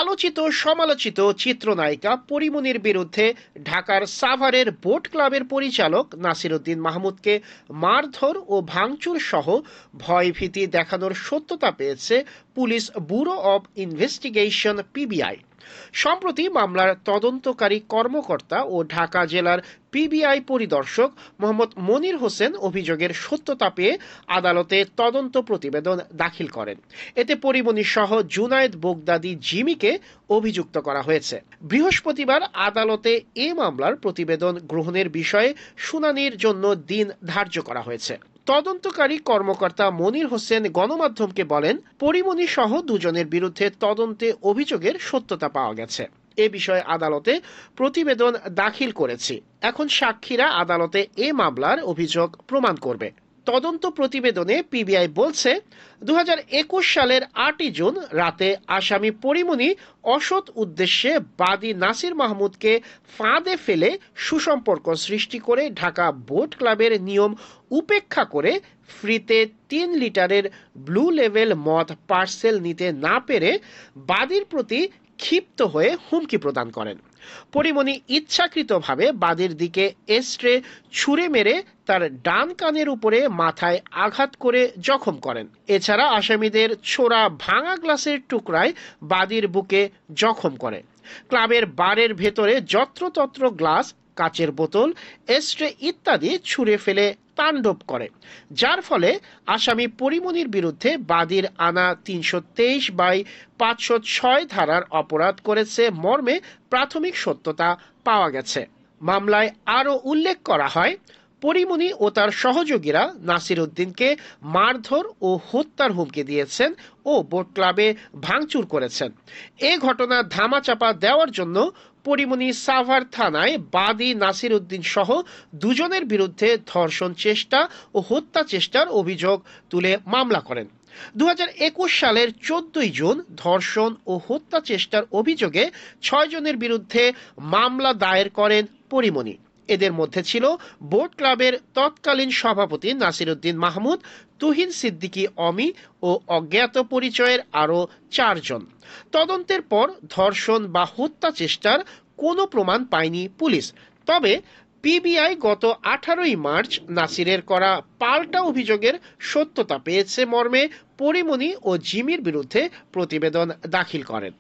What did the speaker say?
আলোচিত সমালোচিত চিত্রনায়িকা পরীমনির বিরুদ্ধে ঢাকার সাভারের বোট ক্লাবের পরিচালক নাসির উদ্দিন মাহমুদকে মারধর ও ভাঙচুর সহ ভয়ভীতি দেখানোর সত্যতা পেয়েছে police bureau of investigation PBI. সম্প্রতি মামলার তদন্তকারী কর্মকর্তা ও ঢাকা জেলার পিবিআই পরিদর্শক মোহাম্মদ মনির হোসেন অভিযোগের সত্যতা পেয়ে আদালতে তদন্ত প্রতিবেদন দাখিল করেন। এতে পরীমনি সহ জুনায়েদ বোগদাদি জিমিকে অভিযুক্ত করা হয়েছে। বৃহস্পতিবার আদালতে এ মামলার প্রতিবেদন গ্রহণের বিষয়ে শুনানির জন্য দিন ধার্য করা হয়েছে। তদন্তকারী কর্মকর্তা মনির হোসেন গণমাধ্যমকে বলেন, পরীমনি সহ দুজনের বিরুদ্ধে তদন্তে অভিযোগের সত্যতা পাওয়া গেছে। এ বিষয়ে আদালতে প্রতিবেদন দাখিল করেছি। এখন সাক্ষীরা আদালতে এ মামলার অভিযোগ প্রমাণ করবে। তদন্ত প্রতিবেদনে পিবিআই বলছে, 2021 সালের 8 জুন রাতে আসামি পরীমনি অসৎ উদ্দেশ্যে বাদী নাসির মাহমুদকে ফাঁদে ফেলে সুসম্পর্ক সৃষ্টি করে ঢাকা বোট ক্লাবের নিয়ম উপেক্ষা করে ফ্রিতে 3 লিটারের ব্লু লেভেল মদ পার্সেল নিতে না পেরে বাদীর প্রতি ক্ষিপ্ত হয়ে হুমকি প্রদান করেন। পরীমনি ইচ্ছাকৃতভাবে বাদীর দিকে এস্ট্রে ছুঁড়ে মেরে তার ডান কানের উপরে মাথায় আঘাত করে জখম করেন। এছাড়া আসামিদের ছোড়া ভাঙা গ্লাসের টুকরায় বাদীর বুকে জখম করে। ক্লাবের বারের ভেতরে যত্রতত্র গ্লাস, কাচের বোতল, এস্ট্রে ইত্যাদি ছুঁড়ে ফেলে তাণ্ডব করে, যার ফলে আসামি পরীমনির বিরুদ্ধে বাদীর আনা 323/506 ধারার অপরাধ করেছে মর্মে প্রাথমিক সত্যতা পাওয়া গেছে। মামলায় আরও উল্লেখ করা হয়, পরীমনি ও তার সহযোগীরা নাসির উদ্দিনকে মারধর ও হত্যার হুমকি দিয়েছেন ও বোট ক্লাবে ভাঙচুর করেছেন। এ ঘটনা ধামাচাপা দেওয়ার জন্য পরীমনি সাভার থানায় বাদী নাসির উদ্দিন সহ দুজনের বিরুদ্ধে ধর্ষণ চেষ্টা ও হত্যা চেষ্টার অভিযোগ তুলে মামলা করেন। 2021 সালের 14 জুন ধর্ষণ ও হত্যা চেষ্টার অভিযোগে 6 জনের বিরুদ্ধে মামলা দায়ের করেন পরীমনি। এদের মধ্যে ছিল বোট ক্লাবের তৎকালীন সভাপতি নাসির উদ্দিন মাহমুদ, তুহিন সিদ্দিকী অমি ও অজ্ঞাত পরিচয়ের আরও 4 জন। তদন্তের পর ধর্ষণ বা হত্যা চেষ্টার কোনো প্রমাণ পায়নি পুলিশ। তবে পিবিআই গত 18 মার্চ নাসিরের করা পাল্টা অভিযোগের সত্যতা পেয়েছে মর্মে পরীমনি ও জিমির বিরুদ্ধে প্রতিবেদন দাখিল করেন।